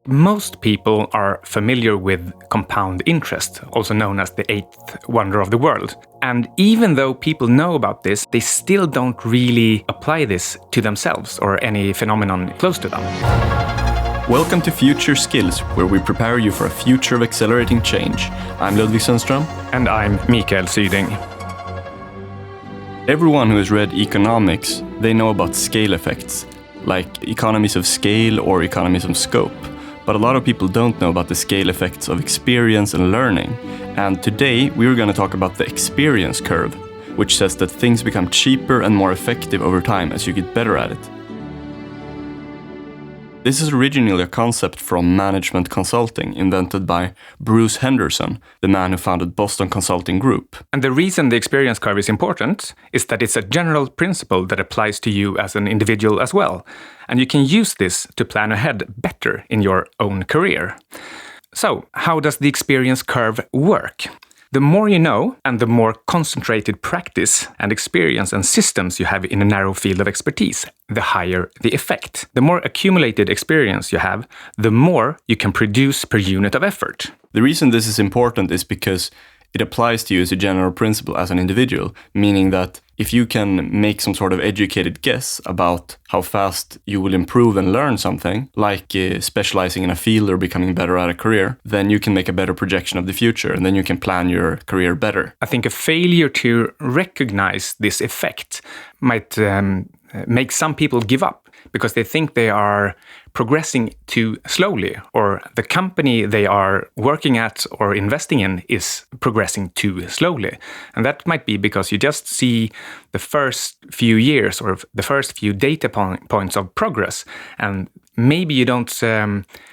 most people are familiar with compound interest, also known as the eighth wonder of the world. And even though people know about this, they still don't really apply this to themselves or any phenomenon close to them. Welcome to Future Skills, where we prepare you for a future of accelerating change. I'm Ludvig Sunstrom. And I'm Karl-Mikael Syding. Everyone who has read economics, they know about scale effects, like economies of scale or economies of scope. But a lot of people don't know about the scale effects of experience and learning. And today we're going to talk about the experience curve, which says that things become cheaper and more effective over time as you get better at it. This is originally a concept from management consulting invented by Bruce Henderson, the man who founded Boston Consulting Group. And the reason the experience curve is important is that it's a general principle that applies to you as an individual as well. And you can use this to plan ahead better in your own career. So, how does the experience curve work? The more you know and the more concentrated practice and experience and systems you have in a narrow field of expertise, the higher the effect. The more accumulated experience you have, the more you can produce per unit of effort. The reason this is important is because it applies to you as a general principle as an individual, meaning that if you can make some sort of educated guess about how fast you will improve and learn something, like specializing in a field or becoming better at a career, then you can make a better projection of the future and then you can plan your career better. I think a failure to recognize this effect might make some people give up because they think they are progressing too slowly, or the company they are working at or investing in is progressing too slowly. And that might be because you just see the first few years or the first few data points of progress, and maybe you don't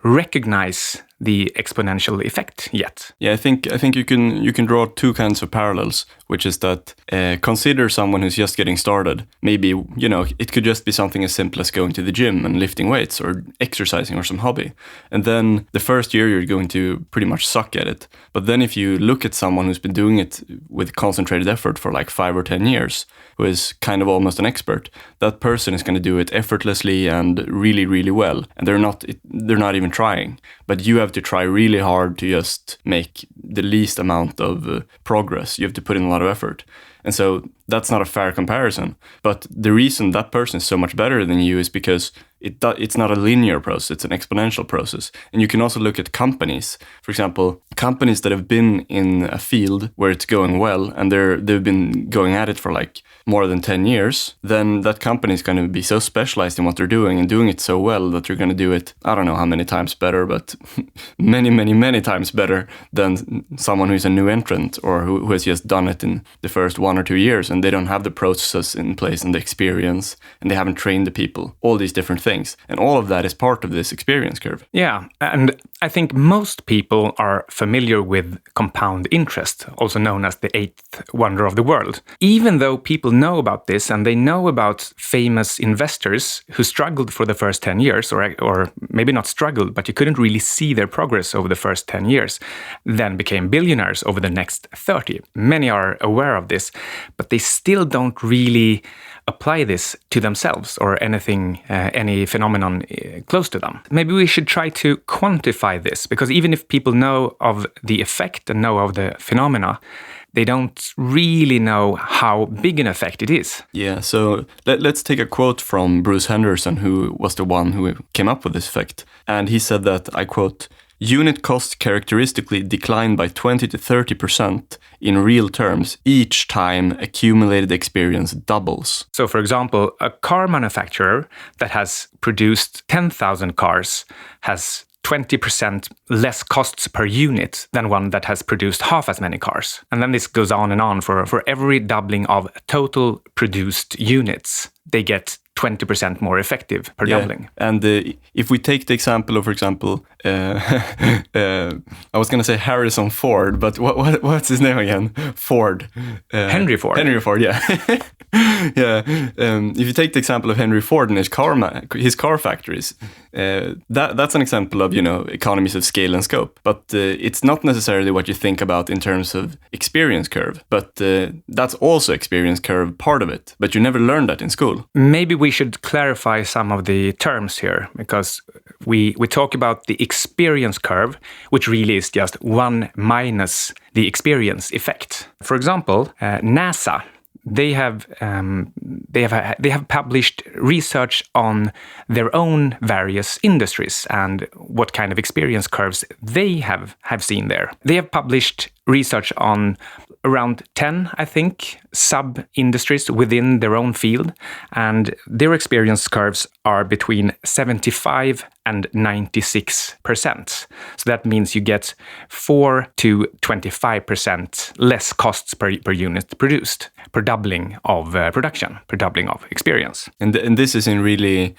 recognize the exponential effect yet. Yeah, I think you can draw two kinds of parallels, which is that consider someone who's just getting started. Maybe, it could just be something as simple as going to the gym and lifting weights or exercising or some hobby. And then the first year you're going to pretty much suck at it. But then if you look at someone who's been doing it with concentrated effort for like 5 or 10 years, who is kind of almost an expert, that person is going to do it effortlessly and really, really well. And they're not even trying. But you have to try really hard to just make the least amount of progress. You have to put in a lot of effort. And so that's not a fair comparison. But the reason that person is so much better than you is because it's not a linear process, it's an exponential process. And you can also look at companies. For example, companies that have been in a field where it's going well and they've been going at it for like more than 10 years, then that company is going to be so specialized in what they're doing and doing it so well that they're going to do it, I don't know how many times better, but many, many, many times better than someone who's a new entrant or who has just done it in the first 1 or 2 years and they don't have the processes in place and the experience and they haven't trained the people, all these different things. And all of that is part of this experience curve. Yeah, and I think most people are familiar with compound interest, also known as the eighth wonder of the world. Even though people know about this and they know about famous investors who struggled for the first 10 years, or maybe not struggled, but you couldn't really see their progress over the first 10 years, then became billionaires over the next 30. Many are aware of this, but they still don't really apply this to themselves or any phenomenon close to them. Maybe we should try to quantify this, because even if people know of the effect and know of the phenomena, they don't really know how big an effect it is. Yeah, so let's take a quote from Bruce Henderson, who was the one who came up with this effect. And he said that, I quote, "Unit costs characteristically decline by 20 to 30% in real terms each time accumulated experience doubles." So, for example, a car manufacturer that has produced 10,000 cars has 20% less costs per unit than one that has produced half as many cars. And then this goes on and on for every doubling of total produced units. They get 20% more effective per doubling. And if we take the example of, for example, I was going to say Harrison Ford, but what's his name again? Ford. Henry Ford. Henry Ford, yeah. Yeah. If you take the example of Henry Ford and his car factories, that's an example of, economies of scale and scope. But it's not necessarily what you think about in terms of experience curve. But that's also experience curve part of it. But you never learned that in school. useful. Maybe we should clarify some of the terms here, because we talk about the experience curve, which really is just 1 minus the experience effect. For example, NASA, they have published research on their own various industries and what kind of experience curves they have seen there. They have published research on around 10, I think, sub-industries within their own field, and their experience curves are between 75 and 96%. So that means you get 4 to 25% less costs per unit produced, per doubling of production, per doubling of experience. And this is in really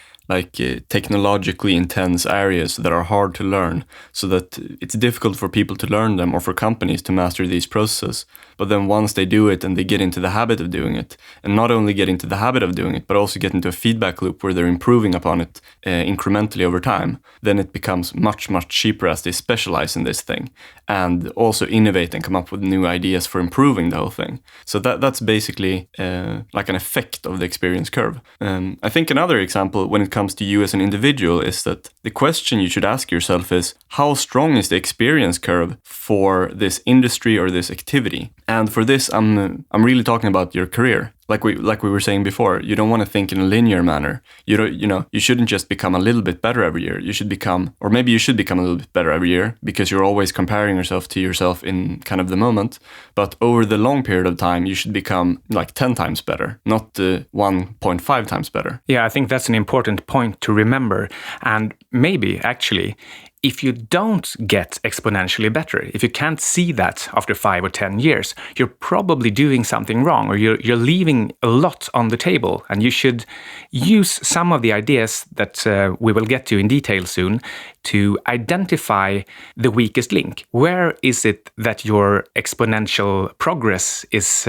technologically intense areas that are hard to learn, so that it's difficult for people to learn them or for companies to master these processes. But then once they do it and they get into the habit of doing it, and not only get into the habit of doing it, but also get into a feedback loop where they're improving upon it incrementally over time, then it becomes much, much cheaper as they specialize in this thing and also innovate and come up with new ideas for improving the whole thing. So that's basically like an effect of the experience curve. I think another example when it comes to you as an individual is that the question you should ask yourself is, how strong is the experience curve for this industry or this activity? And for this, I'm really talking about your career. Like we were saying before, you don't want to think in a linear manner. You shouldn't just become a little bit better every year. You should become a little bit better every year, because you're always comparing yourself to yourself in kind of the moment. But over the long period of time, you should become like 10 times better, not 1.5 times better. Yeah, I think that's an important point to remember. And maybe actually, if you don't get exponentially better, if you can't see that after 5 or 10 years, you're probably doing something wrong, or you're leaving a lot on the table. And you should use some of the ideas that we will get to in detail soon to identify the weakest link. Where is it that your exponential progress is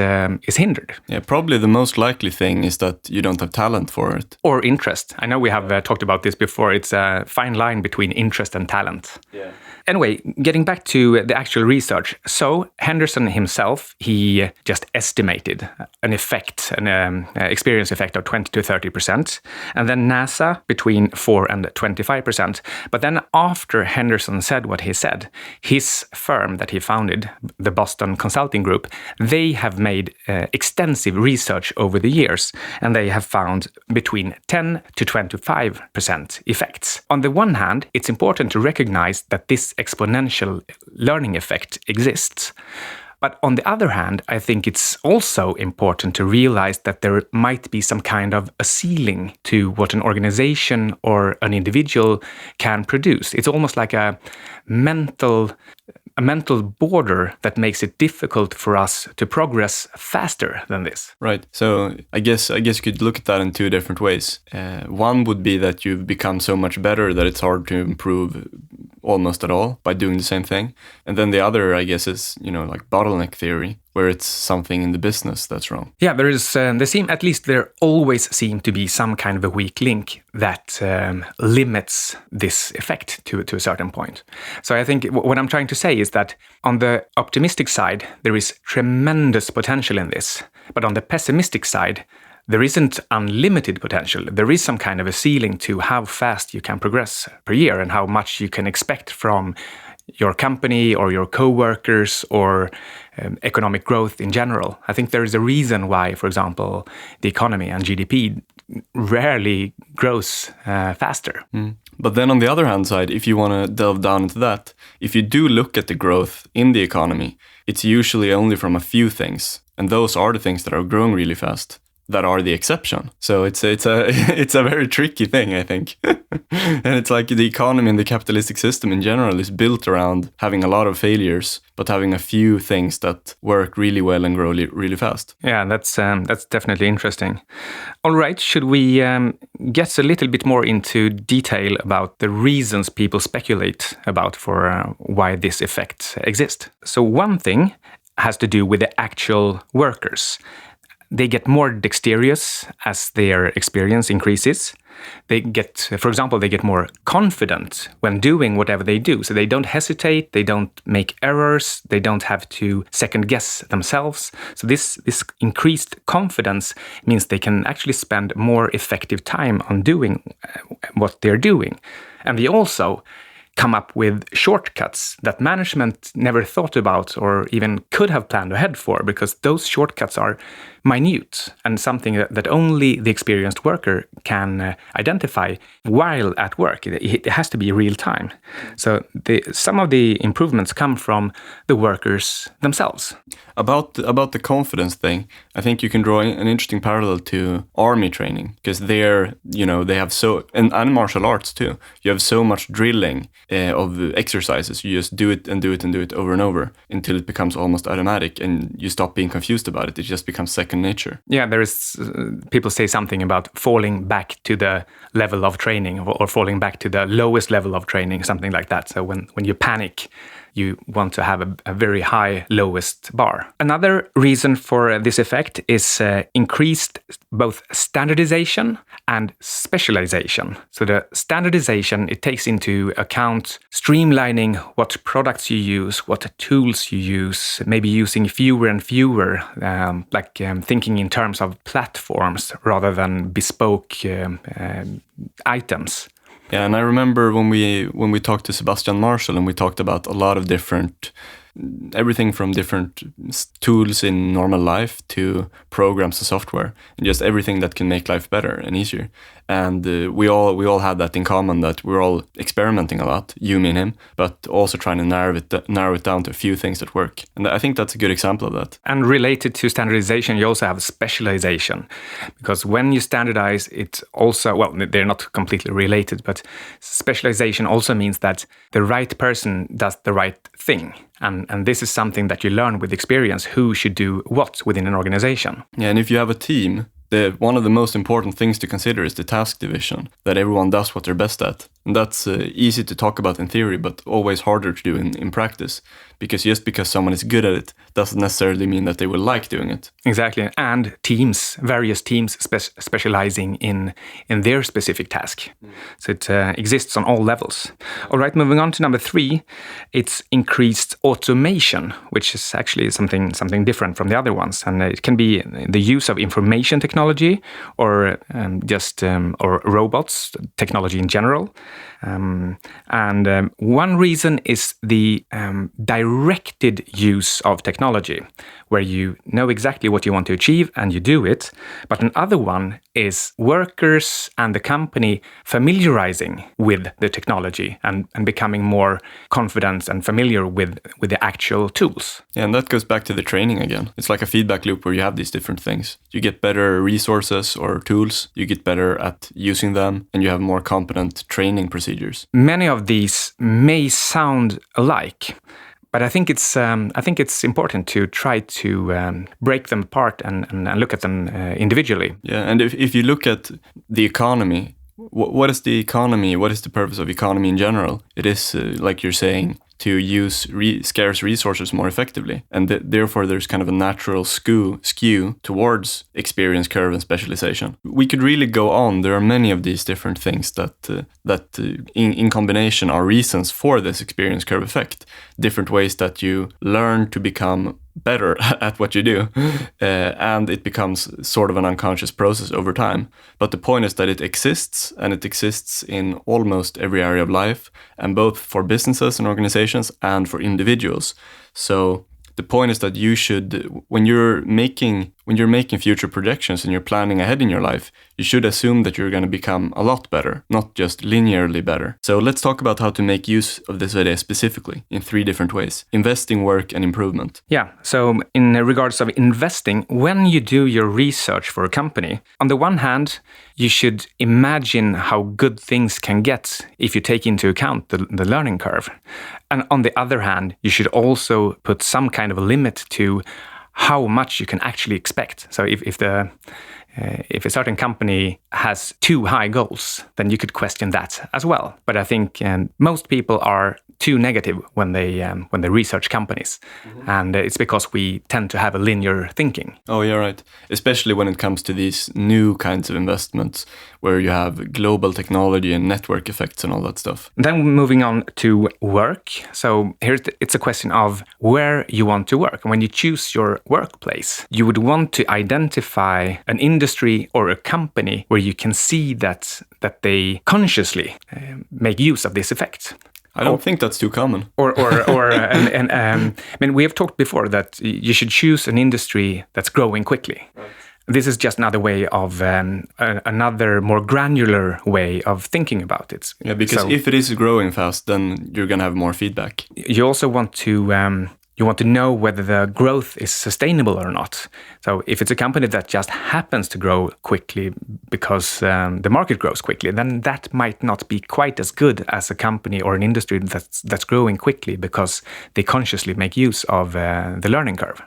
hindered? Yeah, probably the most likely thing is that you don't have talent for it. Or interest. I know we have talked about this before. It's a fine line between interest and talent. Yeah. Anyway, getting back to the actual research. So Henderson himself, he just estimated an effect, an experience effect of 20 to 30%. And then NASA between 4 and 25%. But then after Henderson said what he said, his firm that he founded, the Boston Consulting Group, they have made extensive research over the years, and they have found between 10 to 25% effects. On the one hand, it's important to recognize that this exponential learning effect exists. But on the other hand, I think it's also important to realize that there might be some kind of a ceiling to what an organization or an individual can produce. It's almost like a mental border that makes it difficult for us to progress faster than this. Right. So I guess you could look at that in two different ways. One would be that you've become so much better that it's hard to improve almost at all by doing the same thing. And then the other, I guess, is, like bottleneck theory, where it's something in the business that's wrong. Yeah, there always seem to be some kind of a weak link that limits this effect to a certain point. So I think what I'm trying to say is that on the optimistic side, there is tremendous potential in this. But on the pessimistic side, there isn't unlimited potential. There is some kind of a ceiling to how fast you can progress per year and how much you can expect from your company or your co-workers or economic growth in general. I think there is a reason why, for example, the economy and GDP rarely grows faster. But then on the other hand side, if you want to delve down into that, if you do look at the growth in the economy, it's usually only from a few things. And those are the things that are growing really fast that are the exception. So it's a very tricky thing, I think. And it's like the economy and the capitalistic system in general is built around having a lot of failures, but having a few things that work really well and grow really fast. Yeah, that's definitely interesting. All right, should we get a little bit more into detail about the reasons people speculate about for why this effect exists? So one thing has to do with the actual workers. they get more dexterous as their experience increases. They get, for example, they get more confident when doing whatever they do. So they don't hesitate, they don't make errors, they don't have to second guess themselves. So this increased confidence means they can actually spend more effective time on doing what they're doing. And they also come up with shortcuts that management never thought about or even could have planned ahead for, because those shortcuts are minute and something that only the experienced worker can identify while at work. It has to be real time. So some of the improvements come from the workers themselves. About the confidence thing, I think you can draw an interesting parallel to army training, because they have and martial arts too. You have so much drilling of exercises. You just do it and do it and do it over and over until it becomes almost automatic, and you stop being confused about it. It just becomes second nature. Yeah, there is people say something about falling back to the level of training, or falling back to the lowest level of training, something like that. So when you panic, you want to have a very high lowest bar. Another reason for this effect is increased both standardization and specialization. So the standardization, it takes into account streamlining what products you use, what tools you use, maybe using fewer and fewer, thinking in terms of platforms rather than bespoke items. Yeah, and I remember when we talked to Sebastian Marshall, and we talked about a lot of everything from different tools in normal life to programs and software, and just everything that can make life better and easier. And we all had that in common, that we're all experimenting a lot, you, me, and him, but also trying to narrow it down to a few things that work. And I think that's a good example of that. And related to standardization, you also have specialization, because when you standardize, it also, well, they're not completely related, but specialization also means that the right person does the right thing. And this is something that you learn with experience, who should do what within an organization. Yeah, and if you have a team, one of the most important things to consider is the task division, that everyone does what they're best at. And that's easy to talk about in theory, but always harder to do in practice. Because just because someone is good at it doesn't necessarily mean that they will like doing it. Exactly. And various teams specializing in their specific task. So it exists on all levels. All right, moving on to number 3, it's increased automation, which is actually something different from the other ones. And it can be the use of information technology or or robots, technology in general. One reason is the directed use of technology, where you know exactly what you want to achieve and you do it. But another one is workers and the company familiarizing with the technology and becoming more confident and familiar with the actual tools. Yeah, and that goes back to the training again. It's like a feedback loop where you have these different things. You get better resources or tools, you get better at using them, and you have more competent training procedures. Many of these may sound alike, but I think it's important to try to break them apart and look at them individually. Yeah, and if you look at the economy, what is the economy? What is the purpose of economy in general? It is, like you're saying, to use scarce resources more effectively. And therefore, there's kind of a natural skew towards experience curve and specialization. We could really go on. There are many of these different things that in combination are reasons for this experience curve effect. Different ways that you learn to become better at what you do, and it becomes sort of an unconscious process over time. But the point is that it exists, and it exists in almost every area of life, and both for businesses and organizations and for individuals. So the point is that you should, when you're making future projections and you're planning ahead in your life, you should assume that you're going to become a lot better, not just linearly better. So let's talk about how to make use of this idea specifically in 3 different ways: investing, work, and improvement. Yeah, so in regards of investing, when you do your research for a company, on the one hand, you should imagine how good things can get if you take into account the learning curve. And on the other hand, you should also put some kind of a limit to how much you can actually expect. So if if a certain company has too high goals, then you could question that as well. But I think most people are too negative when they research companies, and it's because we tend to have a linear thinking. Oh, you're right. Especially when it comes to these new kinds of investments, where you have global technology and network effects and all that stuff. Then moving on to work. So here it's a question of where you want to work. When you choose your workplace, you would want to identify an industry or a company where you can see that they consciously make use of this effect. I don't think that's too common. I mean, we have talked before that you should choose an industry that's growing quickly. Right. This is just another way of another more granular way of thinking about it. Yeah, because if it is growing fast, then you're going to have more feedback. You also want to know whether the growth is sustainable or not. So if it's a company that just happens to grow quickly because the market grows quickly, then that might not be quite as good as a company or an industry that's growing quickly because they consciously make use of the learning curve.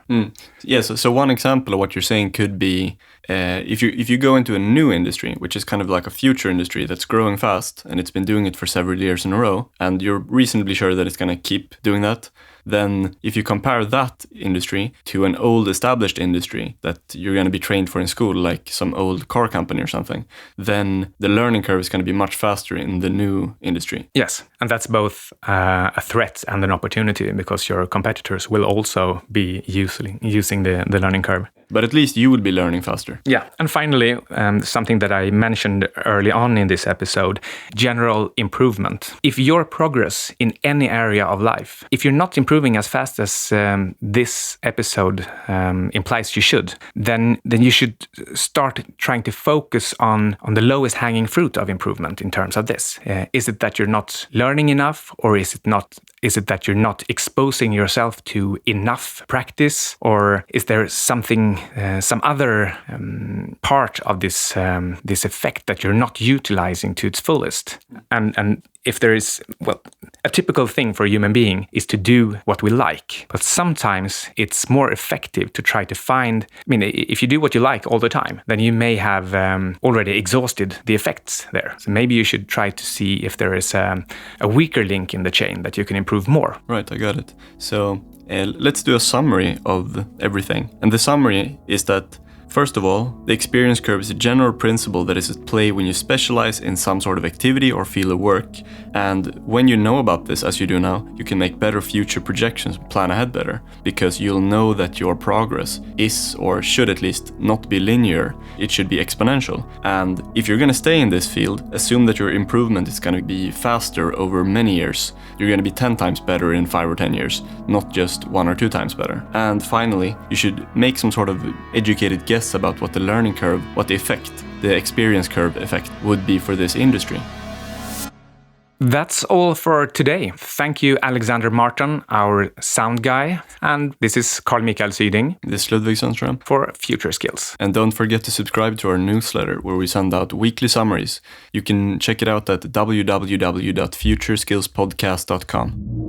Yes. So one example of what you're saying could be if you go into a new industry, which is kind of like a future industry that's growing fast and it's been doing it for several years in a row, and you're reasonably sure that it's going to keep doing that, then if you compare that industry to an old established industry that you're going to be trained for in school, like some old car company or something, then the learning curve is going to be much faster in the new industry. Yes, and that's both a threat and an opportunity because your competitors will also be using the learning curve. But at least you will be learning faster. Yeah. And finally, something that I mentioned early on in this episode, general improvement. If your progress in any area of life, if you're not improving as fast as this episode implies you should, then you should start trying to focus on the lowest hanging fruit of improvement in terms of this. Is it that you're not learning enough, or is it that you're not exposing yourself to enough practice, or is there something, some other part of this effect that you're not utilizing to its fullest? And if there is, well, a typical thing for a human being is to do what we like, but sometimes it's more effective to try to find. I mean, if you do what you like all the time, then you may have already exhausted the effects there. So maybe you should try to see if there is a weaker link in the chain that you can improve more. Right, I got it. So let's do a summary of everything. And the summary is that, first of all, the experience curve is a general principle that is at play when you specialize in some sort of activity or field of work. And when you know about this, as you do now, you can make better future projections, plan ahead better, because you'll know that your progress is, or should at least, not be linear. It should be exponential. And if you're going to stay in this field, assume that your improvement is going to be faster over many years. You're going to be 10 times better in 5 or 10 years, not just 1 or 2 times better. And finally, you should make some sort of educated guess about what the learning curve, what the effect, the experience curve effect would be for this industry. That's all for today. Thank you, Alexander Martin, our sound guy. And this is Karl-Mikael Syding. This is Ludvig Sunstrom. For Future Skills. And don't forget to subscribe to our newsletter where we send out weekly summaries. You can check it out at www.futureskillspodcast.com.